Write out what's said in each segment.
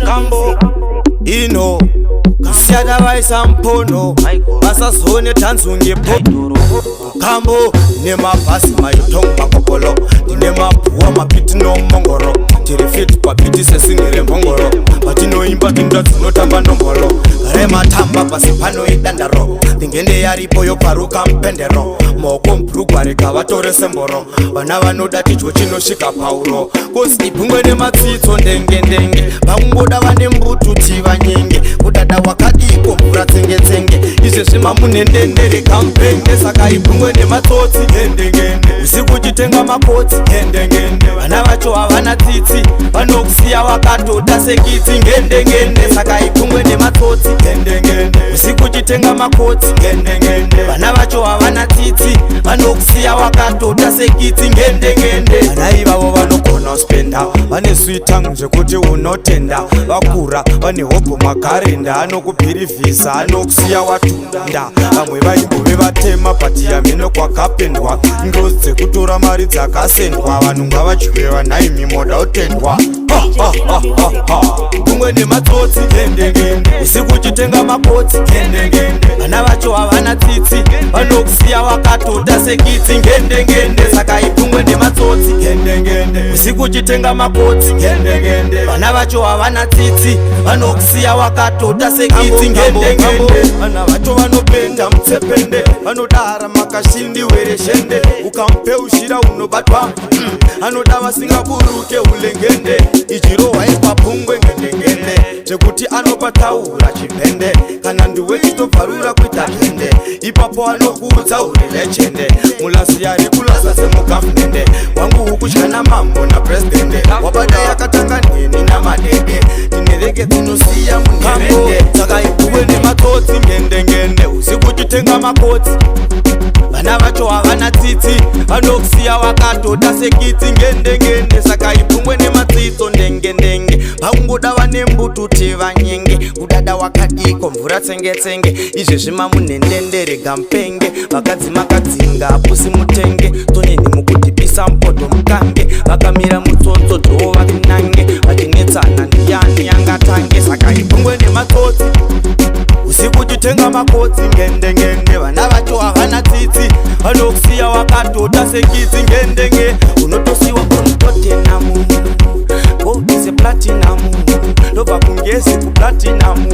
Kambo ino kusiyana vaisampono vasazone tanzunge pono Kambo ine mabhasi maitongo makopolo ine mabhuwa mapiti nomongoro tiri fit papiti sesingire mbongoro patinoimba tinda dzinotamba nombolo gare matamba pasi panoidandaro ndingende yaripo yoparuka mpendero moko mbrugwa rega vatore semboro vana vanoda tidyo chinosvika pauro kosi ibhungwe nematsitso ndenge vangoda vane mbutu tivanyenge kudada wakadiko mvura tsengetsenge izvezvi mamunhendendere kampenge saka ibhungwe nematsotsi ndengende usiku chitenga makotsi ndengende vana vacho havana tsitsi vanokusiya wakatoda sekitsi ngendengende saka ibhungwe nematsotsi ndengende usiku chitenga makotsi ndengende vana vacho havana tsitsi vanokusiya wakatoda sekitsi ngendengende vana ivavo vanogona uspenda vane sweetangu zvekuti unotenda vakura vane hobho makarenda anokubhirivhisa anokusiya watunda vamwe vaimbove vatema patiyamino kwakapendwa ndozi dzekutora mari dzakasendwa vanhu ngavadyiwe vanhai mimoda utendwa bhungwe nematsotsi ndengende usiku chitenga makotsi ndengende vana vacho havana tsitsi vanokusiya wakatoda sekitsi ngendengende saka ibhungwe nematsotsi ndengende usiku chitenga makotsi ndengende vana vacho havana tsitsi vanokusiya wakatoda sekitsi ngendengende vana vacho vanopenda mutsepende vanodara makashindi wereshende ukampeushira unobatwa anoda vasingaburuke ulengende ichirohwa ipabhungwe ngendengende zvekuti anopataura chipende kana ndiwe chitobvarura kuita tende ipapo anokuudza uri lechende mulasi yari kulasa semugavhunende wangu ukutyana mambo napresidende wabada yakatanga neni namadede tinereke dzinosiya munherende saka ibhungwe nematsotsi ngendengende usiku chitenga makotsi vana vacho havana tsitsi vanokusiya wakatoda sekitsi ngendengende saka ibhungwe nematsitso ndengendenge vangoda vane mbutu tivanyenge kudada wakadiko mvura tsengetsenge izvezvi mamunhendendere gampenge vakadzi makadzinga apusi mutenge toneni mukudhibisa mupoto mukange vakamira mutsotso dhoo vatinange vachinetsana ndiyani yangatange saka ibhungwe nematsotsi usiku chitenga makotsi ngendengende vana vacho havana tsitsi vanokusiya wakatoda sekitsi ngendenge unotosiwa unototenamu kodise platinamu ndobva kungezi kuplatinamu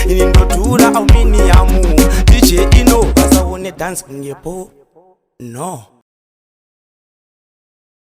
ini ndodhura aluminiamu dj ino vasaone dance kungepo no